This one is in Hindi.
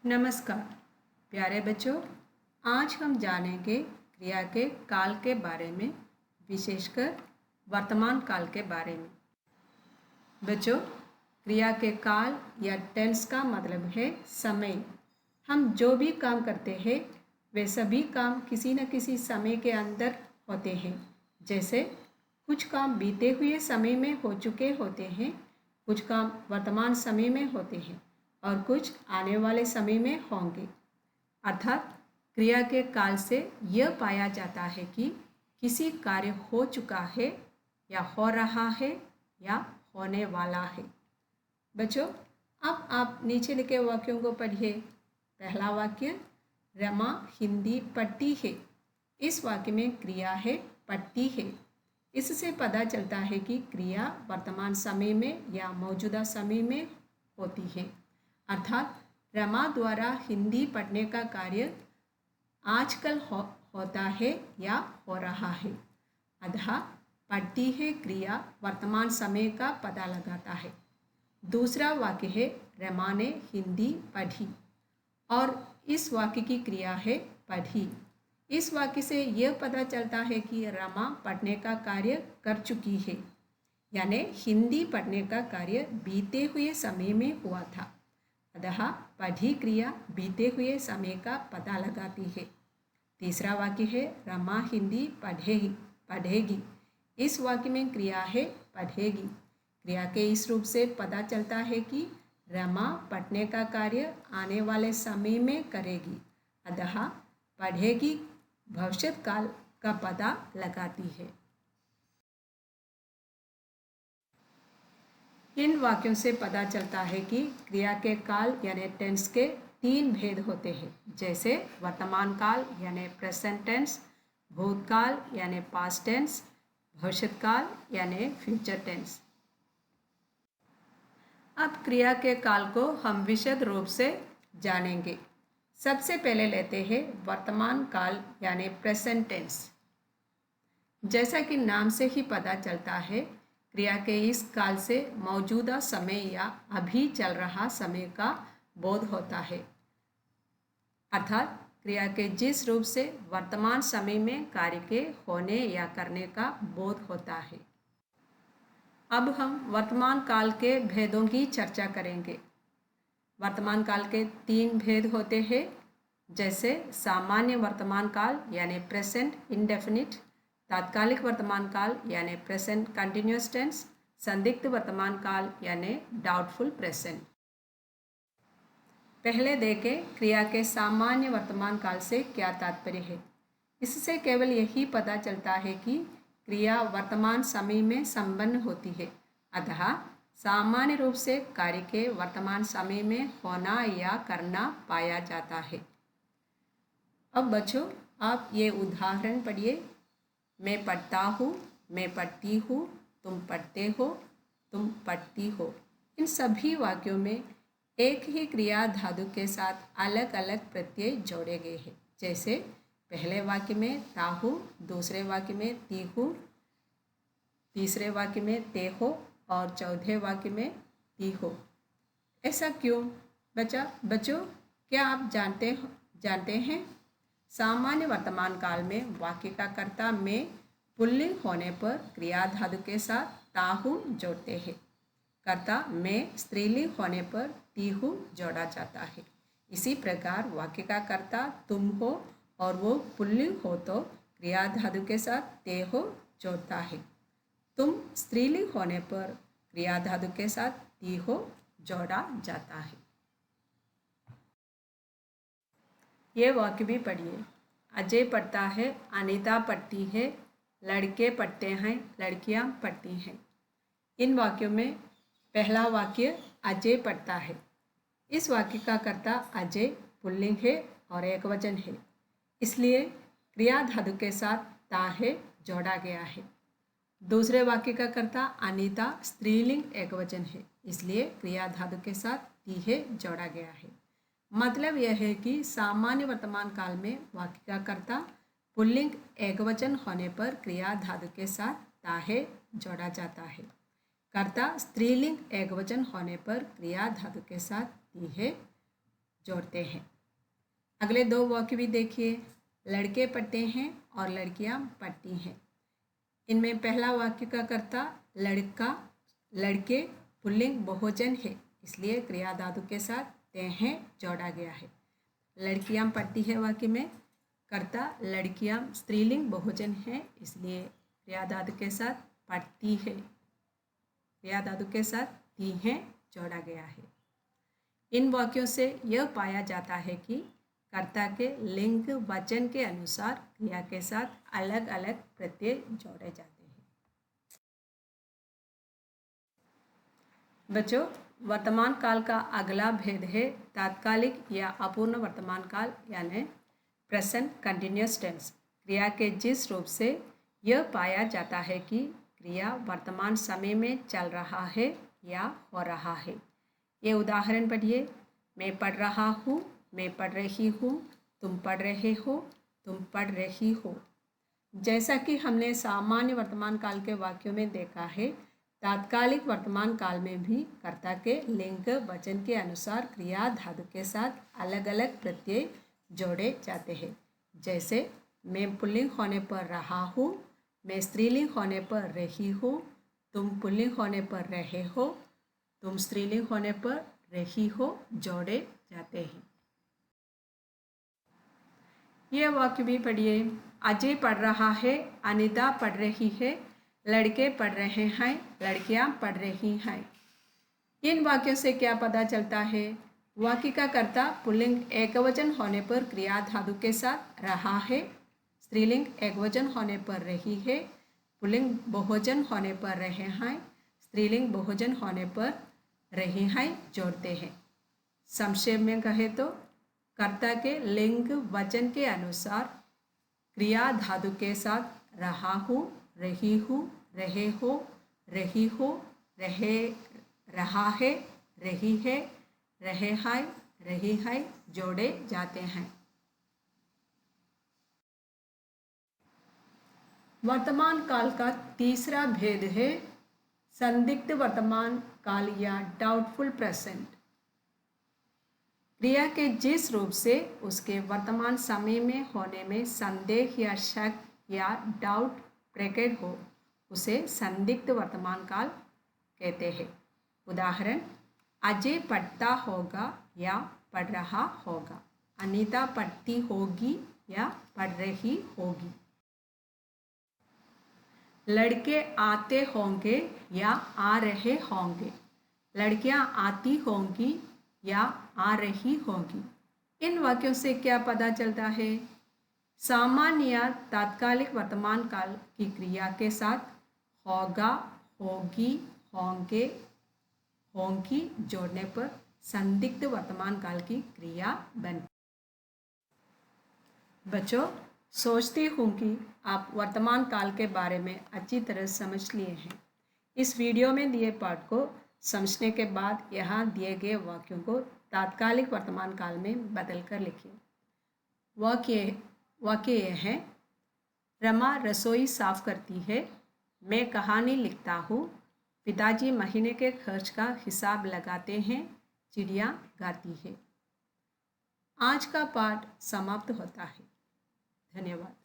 नमस्कार प्यारे बच्चों। आज हम जानेंगे क्रिया के काल के बारे में, विशेषकर वर्तमान काल के बारे में। बच्चों, क्रिया के काल या टेंस का मतलब है समय। हम जो भी काम करते हैं वे सभी काम किसी न किसी समय के अंदर होते हैं। जैसे कुछ काम बीते हुए समय में हो चुके होते हैं, कुछ काम वर्तमान समय में होते हैं और कुछ आने वाले समय में होंगे। अर्थात क्रिया के काल से यह पाया जाता है कि किसी कार्य हो चुका है या हो रहा है या होने वाला है। बच्चों, अब आप नीचे लिखे वाक्यों को पढ़िए। पहला वाक्य, रमा हिंदी पढ़ती है। इस वाक्य में क्रिया है पढ़ती है। इससे पता चलता है कि क्रिया वर्तमान समय में या मौजूदा समय में होती है। अर्थात रमा द्वारा हिंदी पढ़ने का कार्य आजकल होता है या हो रहा है। अतः पढ़ती है क्रिया वर्तमान समय का पता लगाता है। दूसरा वाक्य है, रमा ने हिंदी पढ़ी और इस वाक्य की क्रिया है पढ़ी। इस वाक्य से यह पता चलता है कि रमा पढ़ने का कार्य कर चुकी है, यानी हिंदी पढ़ने का कार्य बीते हुए समय में हुआ था। अतः पढ़ी क्रिया बीते हुए समय का पता लगाती है। तीसरा वाक्य है, रमा हिंदी पढ़ेगी। इस वाक्य में क्रिया है पढ़ेगी। क्रिया के इस रूप से पता चलता है कि रमा पढ़ने का कार्य आने वाले समय में करेगी। अतः पढ़ेगी भविष्य काल का पता लगाती है। इन वाक्यों से पता चलता है कि क्रिया के काल यानी टेंस के तीन भेद होते हैं। जैसे वर्तमान काल यानी प्रेजेंट टेंस, भूतकाल यानी पास्ट टेंस, भविष्य काल यानी फ्यूचर टेंस। अब क्रिया के काल को हम विशद रूप से जानेंगे। सबसे पहले लेते हैं वर्तमान काल यानी प्रेजेंट टेंस। जैसा कि नाम से ही पता चलता है, क्रिया के इस काल से मौजूदा समय या अभी चल रहा समय का बोध होता है। अर्थात क्रिया के जिस रूप से वर्तमान समय में कार्य के होने या करने का बोध होता है। अब हम वर्तमान काल के भेदों की चर्चा करेंगे। वर्तमान काल के तीन भेद होते हैं। जैसे सामान्य वर्तमान काल यानी प्रेजेंट इंडेफिनिट, तात्कालिक वर्तमान काल यानी प्रेजेंट कंटिन्यूअस टेंस, संदिग्ध वर्तमान काल यानी डाउटफुल प्रेजेंट। पहले देखें क्रिया के सामान्य वर्तमान काल से क्या तात्पर्य है। इससे केवल यही पता चलता है कि क्रिया वर्तमान समय में संपन्न होती है। अतः सामान्य रूप से कार्य के वर्तमान समय में होना या करना पाया जाता है। अब बच्चों, आप ये उदाहरण पढ़िए। मैं पढ़ता हूँ, मैं पढ़ती हूँ, तुम पढ़ते हो, तुम पढ़ती हो। इन सभी वाक्यों में एक ही क्रिया धातु के साथ अलग अलग प्रत्यय जोड़े गए हैं। जैसे पहले वाक्य में ताहू, दूसरे वाक्य में तीहू, तीसरे वाक्य में तेहो और चौथे वाक्य में तीहो। ऐसा क्यों बच्चों, क्या आप जानते हैं? सामान्य वर्तमान काल में वाक्य का कर्ता में पुल्लिंग होने पर क्रिया धातु के साथ ताहू जोड़ते हैं। कर्ता में स्त्रीलिंग होने पर तीहू जोड़ा जाता है। इसी प्रकार वाक्य का कर्ता तुम हो और वो पुल्लिंग हो तो क्रिया धातु के साथ तेहो जोड़ता है। तुम स्त्रीलिंग होने पर क्रिया धातु के साथ तीहो जोड़ा जाता है। ये वाक्य भी पढ़िए। अजय पढ़ता है, अनीता पढ़ती है, लड़के पढ़ते हैं, लड़कियां पढ़ती हैं। इन वाक्यों में पहला वाक्य अजय पढ़ता है। इस वाक्य का कर्ता अजय पुल्लिंग है और एकवचन है, इसलिए क्रिया धातु के साथ ताहे जोड़ा गया है। दूसरे वाक्य का कर्ता अनीता स्त्रीलिंग एकवचन है, इसलिए क्रिया धातु के साथ तीहे जोड़ा गया है। मतलब यह है कि सामान्य वर्तमान काल में वाक्य का कर्ता पुल्लिंग एकवचन होने पर क्रिया धातु के साथ ताहे जोड़ा जाता है। कर्ता स्त्रीलिंग एकवचन होने पर क्रिया धातु के साथ तीहे जोड़ते हैं। अगले 2 वाक्य भी देखिए। लड़के पढ़ते हैं और लड़कियां पढ़ती हैं। इनमें पहला वाक्य का कर्ता लड़का, लड़के पुल्लिंग बहुवचन है, इसलिए क्रिया धातु के साथ ते हैं जोड़ा गया है। लड़कियां पढ़ती है वाक्य में कर्ता लड़कियां स्त्रीलिंग बहुवचन है, इसलिए क्रिया धातु के साथ पढ़ती है, क्रिया धातु के साथ ती हैं जोड़ा गया है। इन वाक्यों से यह पाया जाता है कि कर्ता के लिंग वचन के अनुसार क्रिया के साथ अलग अलग प्रत्यय जोड़े जाते हैं। बच्चों, वर्तमान काल का अगला भेद है तात्कालिक या अपूर्ण वर्तमान काल यानी प्रेजेंट कंटिन्यूअस टेंस। क्रिया के जिस रूप से यह पाया जाता है कि क्रिया वर्तमान समय में चल रहा है या हो रहा है। ये उदाहरण पढ़िए। मैं पढ़ रहा हूँ, मैं पढ़ रही हूँ, तुम पढ़ रहे हो, तुम पढ़ रही हो। जैसा कि हमने सामान्य वर्तमान काल के वाक्यों में देखा है, तात्कालिक वर्तमान काल में भी कर्ता के लिंग वचन के अनुसार क्रिया धातु के साथ अलग अलग प्रत्यय जोड़े जाते हैं। जैसे मैं पुल्लिंग होने पर रहा हूँ, मैं स्त्रीलिंग होने पर रही हूँ, तुम पुल्लिंग होने पर रहे हो, तुम स्त्रीलिंग होने पर रही हो जोड़े जाते हैं। यह वाक्य भी पढ़िए। अजय पढ़ रहा है, अनिता पढ़ रही है, लड़के पढ़ रहे हैं, लड़कियां पढ़ रही हैं। इन वाक्यों से क्या पता चलता है? वाक्य का कर्ता पुल्लिंग एकवचन होने पर क्रिया धातु के साथ रहा है, स्त्रीलिंग एकवचन होने पर रही है, पुल्लिंग बहुवचन होने पर रहे हैं, स्त्रीलिंग बहुवचन होने पर रही हैं जोड़ते हैं। संक्षेप में कहे तो कर्ता के लिंग वचन के अनुसार क्रिया धातु के साथ रहा हूँ, रही हूँ, रहे हो, रही हो, रहे, रहा है, रही है, रहे हैं, रही है जोड़े जाते हैं। वर्तमान काल का तीसरा भेद है संदिग्ध वर्तमान काल या डाउटफुल प्रेजेंट। क्रिया के जिस रूप से उसके वर्तमान समय में होने में संदेह या शक या डाउट प्रकट हो, उसे संदिग्ध वर्तमान काल कहते हैं। उदाहरण, अजय पढ़ता होगा या पढ़ रहा होगा, अनीता पढ़ती होगी या पढ़ रही होगी। लड़के आते होंगे या आ रहे होंगे, लड़कियां आती होंगी या आ रही होंगी। इन वाक्यों से क्या पता चलता है? सामान्य या तात्कालिक वर्तमान काल की क्रिया के साथ होगा, होगी, होंगे, होंगी जोड़ने पर संदिग्ध वर्तमान काल की क्रिया बनती। बच्चों, सोचती हूँ कि आप वर्तमान काल के बारे में अच्छी तरह समझ लिए हैं। इस वीडियो में दिए पाठ को समझने के बाद यहाँ दिए गए वाक्यों को तात्कालिक वर्तमान काल में बदल कर लिखिए। वाक्य यह है, रमा रसोई साफ करती है, मैं कहानी लिखता हूँ, पिताजी महीने के खर्च का हिसाब लगाते हैं, चिड़िया गाती है। आज का पाठ समाप्त होता है। धन्यवाद।